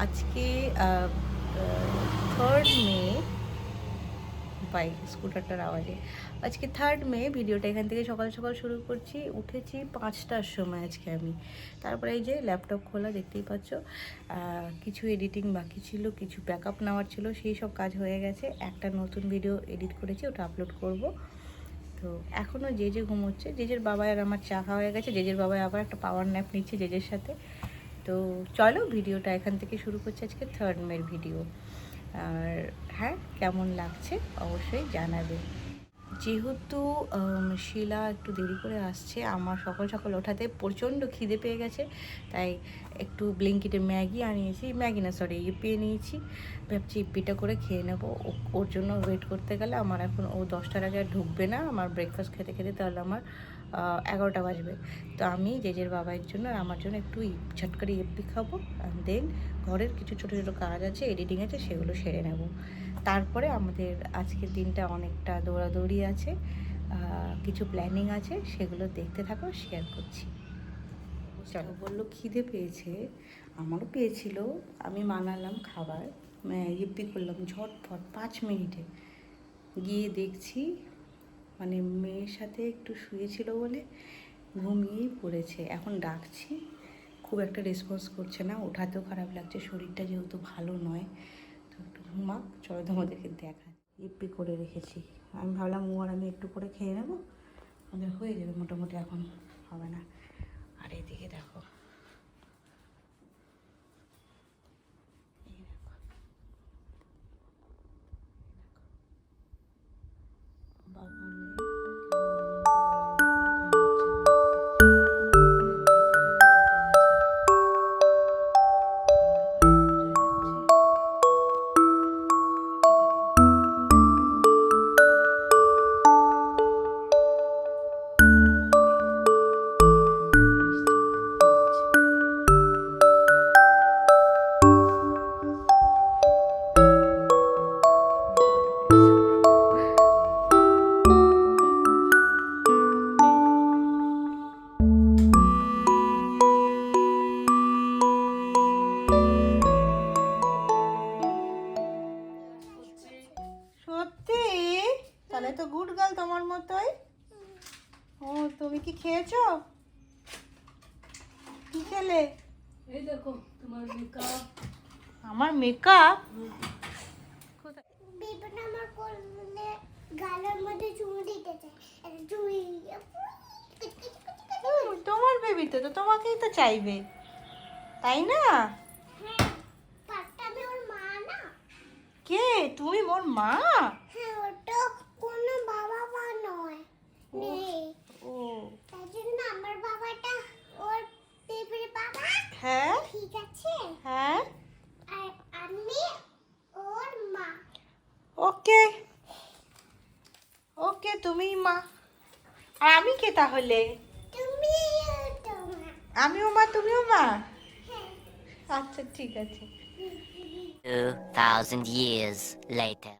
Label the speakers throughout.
Speaker 1: আজকে 3rd মে bike স্কুটারটার আওয়াজে আজকে 3rd মে ভিডিওটা এখান থেকে সকাল সকাল শুরু করছি। উঠেছি 5টার সময় আজকে আমি। তারপরে এই যে ল্যাপটপ খোলা দেখতেই পাচ্ছ। কিছু এডিটিং বাকি ছিল, কিছু ব্যাকআপ নেওয়ার ছিল, সেই সব কাজ হয়ে গেছে। একটা নতুন ভিডিও এডিট করেছি, ওটা আপলোড করব। তো এখনও যে ঘুমোচ্ছে, জেজের বাবাই আর আমার চা খাওয়া হয়ে গেছে। জেজের বাবাই আবার একটা পাওয়ার ন্যাপ নিচ্ছে জেজের সাথে। তো চলো ভিডিওটা এখান থেকে শুরু করছি, আজকে 3rd মের ভিডিও। আর হ্যাঁ, কেমন লাগছে অবশ্যই জানাবে। যেহেতু শিলা একটু দেরি করে আসছে, আমার সকাল সকাল ওঠাতে প্রচণ্ড খিদে পেয়ে গেছে, তাই একটু ব্লিঙ্কিটে ম্যাগি আনিয়েছি, ম্যাগি না সরি ইপি নিয়েছি। ভাবছি ইপিটা করে খেয়ে নেবো। ওর জন্য ওয়েট করতে গেলে আমার এখন ও 10টার আগে আর ঢুকবে না আমার ব্রেকফাস্ট খেতে খেতে, তাহলে আমার 11টা বাজবে। তো আমি জেজের বাবার জন্য আর আমার জন্য একটু ঝট করে ইপি খাবো। দেন ঘরের কিছু ছোটো ছোটো কাজ আছে, এডিটিং আছে, সেগুলো সেরে নেব। তারপরে আমাদের আজকের দিনটা অনেকটা দৌড়াদৌড়ি আছে, কিছু প্ল্যানিং আছে, সেগুলো দেখতে থাকো, শেয়ার করছি। চলো, বললো খিদে পেয়েছে, আমারও পেয়েছিল, আমি বানালাম খাবার, ইপি করলাম ঝটফট 5 মিনিটে। গিয়ে দেখছি মানে মেয়ের সাথে একটু শুয়েছিল বলে ঘুমিয়েই পড়েছে। এখন ডাকছি, খুব একটা রেসপন্স করছে না, ওঠাতেও খারাপ লাগছে, শরীরটা যেহেতু ভালো নয়। তো একটু ঘুমাক, চলো তোমাদেরকে দেখা। ইপি করে রেখেছি, আমি ভাবলাম ও আর আমি একটু করে খেয়ে নেবো, আমাদের হয়ে যাবে মোটামুটি, এখন হবে না। আর এদিকে দেখো, সত্যি? তাহলে তো গুড গার্ল তোমার মতোই। ও, তুমি কি খেয়েছো? কি খেলে?
Speaker 2: এই দেখো তোমার মেকআপ।
Speaker 1: আমার মেকআপ?
Speaker 3: বেবনা আমার কোলে গালের মধ্যে চুমু দিতে চায়, এটা চুমু
Speaker 1: তোমার বেবি তো তোমাকেই তো চাইবে, তাই না?
Speaker 3: হ্যাঁ, পাটটা আমি ওর মা না।
Speaker 1: কে তুমি? মোর মা?
Speaker 3: হ্যাঁ, ওটা কোনো বাবা মা নয়, নেই।
Speaker 1: ও,
Speaker 3: তাই জন্য আমার বাবাটা ওর বেবির বাবা।
Speaker 1: হ্যাঁ
Speaker 3: ঠিক আছে,
Speaker 1: হ্যাঁ,
Speaker 3: আর আমি ওর মা।
Speaker 1: ওকে ওকে, তুমিই মা। আর আমি কে তাহলে?
Speaker 3: তুমি তো মা।
Speaker 1: আমিও মা, তুমিও মা?
Speaker 3: হ্যাঁ।
Speaker 1: আচ্ছা ঠিক আছে।
Speaker 4: 2,000 years later.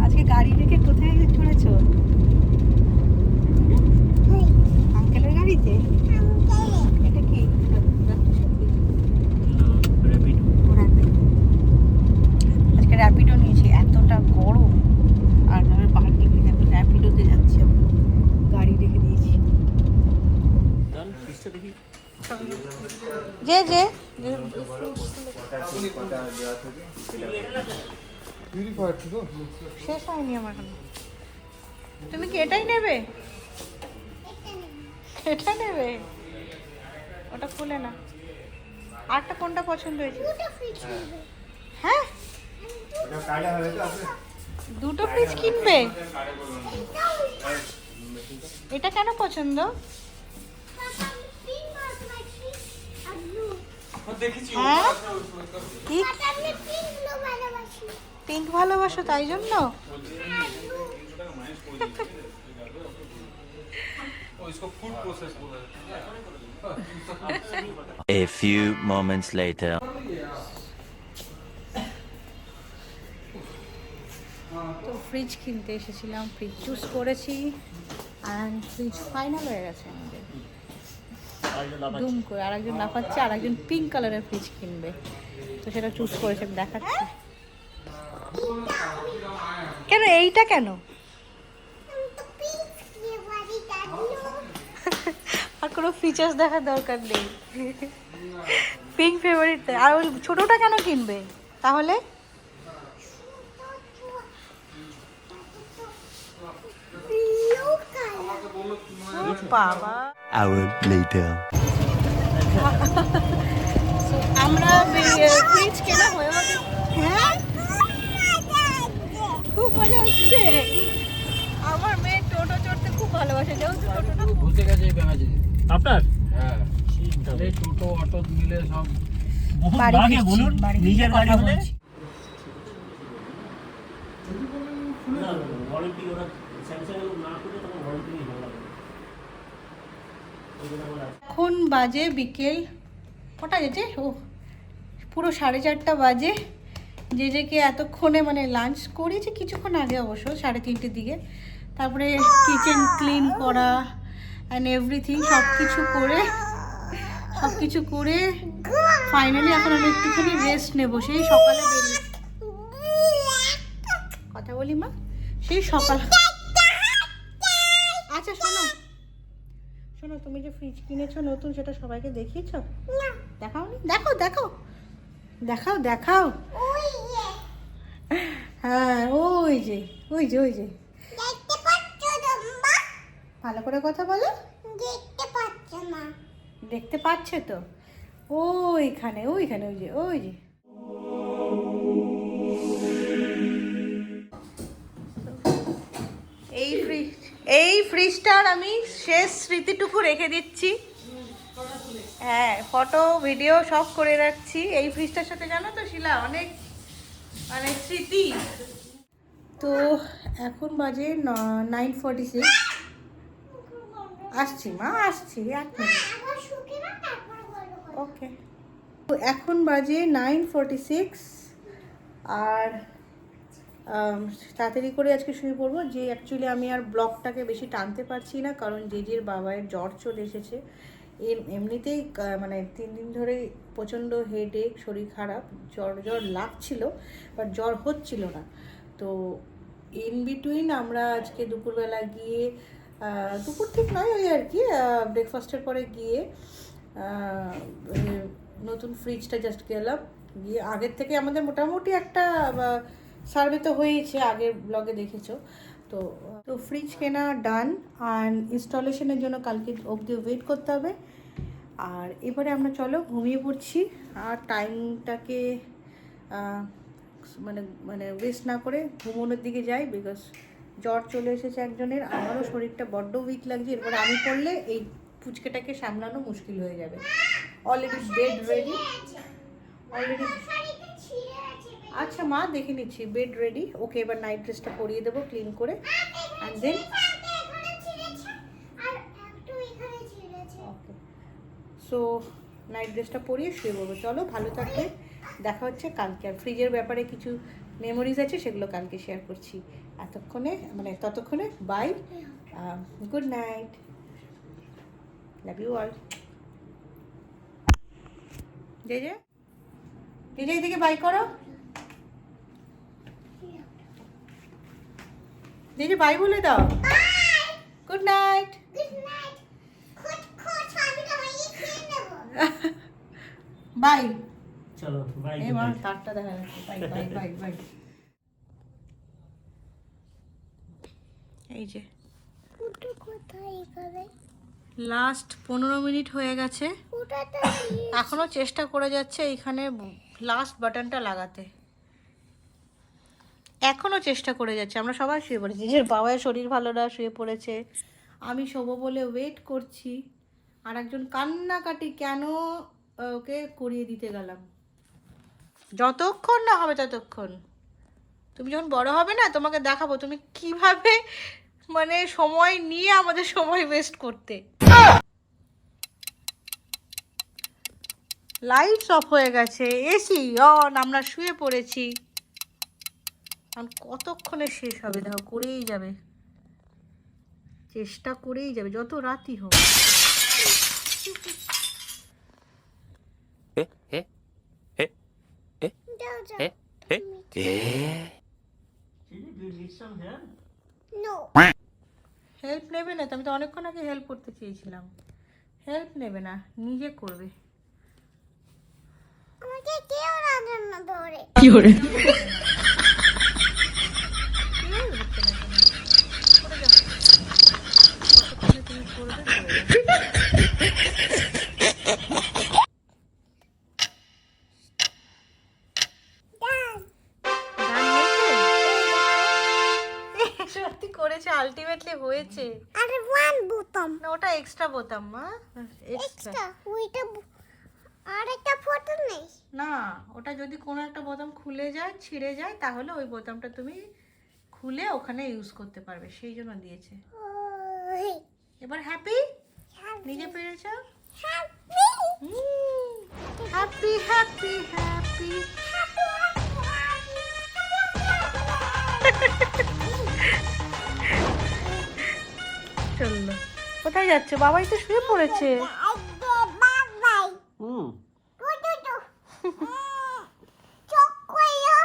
Speaker 1: আজকে গাড়ি রেখে কোথায় চড়েছো? আঙ্কেলের গাড়িতে? এটা কি? আজকে র্যাপিডো নিয়েছি, এতটা গরম আর আমি পার্কিং এখন র্যাপিডোতে যাচ্ছি, গাড়ি রেখে দিয়েছি। যে যে শেষ হয়নি আমার এখন। তুমি কি এটাই নেবে? এটা নেবে? ওটা খুলে না। আরটা কোনটা পছন্দ হয়েছে? হ্যাঁ, দুটো ফ্রিজ কিনবে? এটা কেন পছন্দ? হ্যাঁ, পিঙ্ক ভালোবাসো তাই জন্য?
Speaker 5: A few moments later.
Speaker 1: তো ফ্রিজ কিনতে এসেছিলাম, ফ্রিজ চুজ করেছি, অ্যান্ড ফ্রিজ ফাইনাল হয়ে গেছে আমাদের। দুম করে আরেকজন লাফাচ্ছে, আরেকজন পিঙ্ক কালারের ফ্রিজ কিনবে, তো সেটা চুজ করেছে, আমি দেখাচ্ছি। কেন এইটা কেন? আর কোনো ফিচার্স দেখার দরকার নেই, পিঙ্ক ফেভারিট। আর ওই ছোটোটা কেন কিনবে তাহলে? বাবা,
Speaker 5: Hour later.
Speaker 1: আমরা ফ্রিজ কেনা হয়ে গেছে। হ্যাঁ, খুব মজা হচ্ছে। আমার মেয়ে টোটো চড়তে খুব ভালোবাসে, যেহেতু টোটোটা
Speaker 2: ঘুরতে গেছে ব্যাঙাচি
Speaker 6: আপনার
Speaker 2: হ্যাঁ এই টোটো অটো মিলে সব
Speaker 6: বহুত
Speaker 1: বাড়ি
Speaker 6: লাগে
Speaker 1: ফিরছি,
Speaker 6: বলুন,
Speaker 1: বাড়ি ফিরে
Speaker 6: নিজের গাড়ি
Speaker 1: কথা
Speaker 6: হলে
Speaker 1: বলছি।
Speaker 6: না ওয়ারেন্টি ওরা স্যামসাং এর না করে তখন ওয়ারেন্টি নিয়ে ভালো লাগে।
Speaker 1: এখন বাজে বিকেল কটা গেছে, ও পুরো 4:30 বাজে। যেকে এতক্ষণে মানে লাঞ্চ করেছি কিছুক্ষণ আগে, অবশ্য 3:30 দিকে। তারপরে কিচেন ক্লিন করা অ্যান্ড এভরিথিং সব কিছু করে ফাইনালি এখন আমি একটুখানি রেস্ট নেবো। সেই সকালে বেরিয়ে কথা বলি মা, সেই সকাল। আচ্ছা শোনো, তুমি যে ফ্রিজ কিনেছো নতুন, সেটা সবাইকে দেখিয়েছো? দেখাওনি? দেখাও। হ্যাঁ, ওই যে ভালো করে কথা বলো। দেখতে পাচ্ছে তো, ওইখানে ওই যে এই ফ্রিজটার আমি শেষ স্মৃতিটুকু রেখে দিচ্ছি। হ্যাঁ, ফটো ভিডিও সব করে রাখছি। এই ফ্রিজটার সাথে জানো তো শিলা, অনেক মানে স্মৃতি। তো এখন বাজে 9:46। আসছি মা, আসছি, 1 মিনিট। ওকে, তো এখন বাজে 9:46। আর তাড়াতাড়ি করে আজকে শুয়ে পড়বো। যে অ্যাকচুয়ালি আমি আর ব্লগটাকে বেশি টানতে পারছি না, কারণ জেজির বাবায়ের জ্বর চলে এসেছে। এমনিতেই মানে 3 দিন ধরে প্রচণ্ড হেডেক, শরীর খারাপ, জ্বর লাগছিল, বাট জ্বর হচ্ছিল না। তো ইন বিটুইন আমরা আজকে দুপুরবেলা গিয়ে, দুপুর ঠিক নয় ওই আর কি, ব্রেকফাস্টের পরে গিয়ে নতুন ফ্রিজটা জাস্ট গেলাম। গিয়ে আগের থেকে আমাদের মোটামুটি একটা সার্ভে তো হয়েছে, আগের ব্লগে দেখেছো। তো ফ্রিজ কেনা ডান, আর ইনস্টলেশনের জন্য কালকে অবধি ওয়েট করতে হবে। আর এবারে আমরা চলো ঘুমিয়ে পড়ছি, আর টাইমটাকে মানে ওয়েস্ট না করে ঘুমোনোর দিকে যাই। বিকজ জ্বর চলে এসেছে একজনের, আমারও শরীরটা বড্ড উইক লাগছে। এরপরে আমি পড়লে এই পুচকেটাকে সামলানো মুশকিল হয়ে যাবে। অলরেডি বেড রেডি, আচ্ছা মা দেখে নিচ্ছি, বেড রেডি। ওকে, এবার নাইট ড্রেসটা পরিয়ে দেবো ক্লিন করে, and then okay, so night ড্রেসটা পরিয়ে শুয়ে পড়বো। চলো, ভালো থাকবে, দেখা হচ্ছে কালকে। আর ফ্রিজের ব্যাপারে কিছু মেমোরিজ আছে, সেগুলো কালকে শেয়ার করছি। ততক্ষণে bye, good night, love you all. যে এদিকে বাই করো, যে বাই বলে দাও। Good night, bye.
Speaker 6: চলো বাই।
Speaker 1: এবার তারটা দেখা যাচ্ছে, বাই। এই যে লাস্ট 15 মিনিট হয়ে গেছে, এখনো চেষ্টা করে যাচ্ছে এইখানে লাস্ট বাটনটা লাগাতে, এখনো চেষ্টা করে যাচ্ছে। আমরা সবাই শুয়ে পড়েছি, যে বাবার শরীর ভালো না, শুয়ে পড়েছে। আমি শোবো বলে ওয়েট করছি, আর একজন কান্নাকাটি, কেন ওকে করিয়ে দিতে গেলাম। যতক্ষণ না হবে ততক্ষণ, তুমি যখন বড় হবে না, তোমাকে দেখাবো তুমি কিভাবে মানে সময় নিয়ে আমাদের সময় ওয়েস্ট করতে। লাইটস অফ হয়ে গেছে, এসি অন, আমরা শুয়ে পড়েছি। কতক্ষণে শেষ হবে দেখো, করেই যাবে, চেষ্টা করেই যাবে, যত রাতই হোক।
Speaker 6: Siri, do you need some help?
Speaker 3: No.
Speaker 1: Help নেবে না তো? আমি তো অনেকক্ষণ আগে হেল্প করতে চেয়েছিলাম। হেল্প নেবে না, নিজে করবে।
Speaker 3: আমাকে কেউ রান্না ধরে।
Speaker 1: কেউ হচ্ছে না কেন? করে যাও। কতক্ষণে তুমি করবে, করে যাও। গান হয়েছে? সত্যি করেছে, আলটিমেটলি হয়েছে।
Speaker 3: আর ওয়ান বোতাম।
Speaker 1: না, ওটা এক্সট্রা বোতাম মা, এক্সট্রা।
Speaker 3: এক্সট্রা ওইটা আর একটা ফটো নেই।
Speaker 1: না, ওটা যদি কোনো একটা বোতাম খুলে যায়, ছিঁড়ে যায়, তাহলে ওই বোতামটা তুমি খুলে ওখানে ইউজ করতে পারবে, সেই জন্য দিয়েছে।
Speaker 3: ওই
Speaker 1: এবার হ্যাপি? নিজে পেরেছ?
Speaker 3: Happy
Speaker 1: happy happy happy. চললো। কোথায় যাচ্ছে? বাবাই তো শুয়ে পড়েছে।
Speaker 3: বাবাই
Speaker 6: হুম।
Speaker 3: টুটু চকোয়া চকোয়া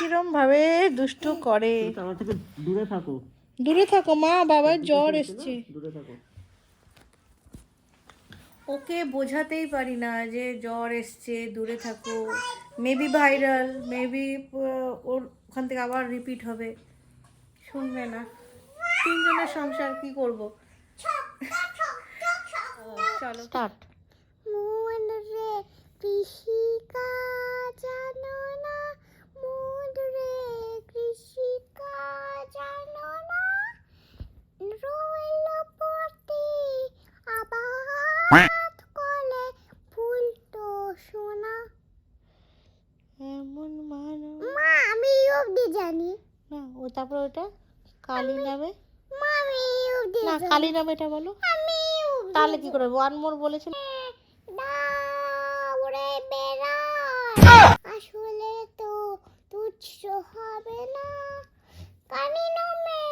Speaker 1: কিরম ভাবে দুষ্টু করে।
Speaker 6: তুমি তো আমার থেকে দূরে থাকো।
Speaker 1: দূরে থাকো মা, বাবার জ্বর এসছে।
Speaker 6: দূরে থাকো।
Speaker 1: ওকে বোঝাতেই পারি না যে জ্বর এসছে, দূরে থাকো, মেবি ভাইরাল, মেবি ওর ওখান থেকে আবার রিপিট হবে। শুনবে না। তিনজনের সংসার, কি করব? চলো স্টার্ট।
Speaker 3: মন রে কৃষিকা জানো না, মন রে কৃষিকা জানো না, রইল পড়তে আবাদ কলে ফুল তো সোনা।
Speaker 1: এমন মানো
Speaker 3: মা আমি অবধি জানি।
Speaker 1: না, ও তারপর ওটা কালী নামে।
Speaker 3: মা আমি অবধি
Speaker 1: না,
Speaker 3: জানি।
Speaker 1: কালী নামে এটা বলো।
Speaker 3: আমি অবধি
Speaker 1: তাহলে কি করে? ওয়ান মোর বলেছিল।
Speaker 3: উড়ে বেড়ায় আসলে তো তুচ্ছ হবে না, কালী নামে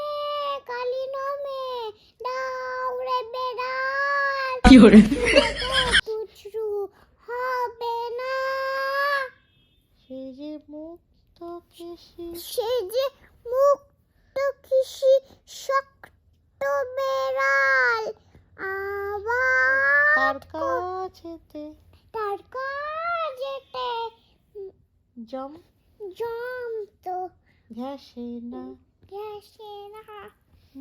Speaker 3: উড়ে বেড়ায়
Speaker 1: কি করে?
Speaker 3: তুচ্ছ হবে না।
Speaker 1: সে যে মুক্ত কেশি।
Speaker 3: সে যে মুক্ত কৃষি শক্ত বেড়াল আবার
Speaker 1: তার কাছেতে
Speaker 3: তার কাজেতে
Speaker 1: জম
Speaker 3: জমতো
Speaker 1: ঘেসে না
Speaker 3: গেছে না।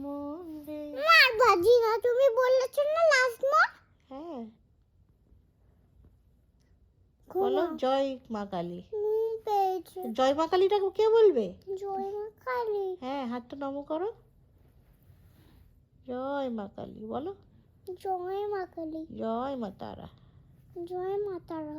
Speaker 1: মন রে।
Speaker 3: মার বাজি না, তুমি বলেছো না লাস্ট মার।
Speaker 1: হ্যাঁ, বলো জয় মা কালী।
Speaker 3: ঘুম পেয়েছে।
Speaker 1: জয় মা কালীটাকে কে বলবে?
Speaker 3: জয় মা কালী।
Speaker 1: হ্যাঁ, হাতটা নম করো। জয় মা কালী বলো।
Speaker 3: জয় মা কালী।
Speaker 1: জয় মা তারা।
Speaker 3: জয় মা তারা।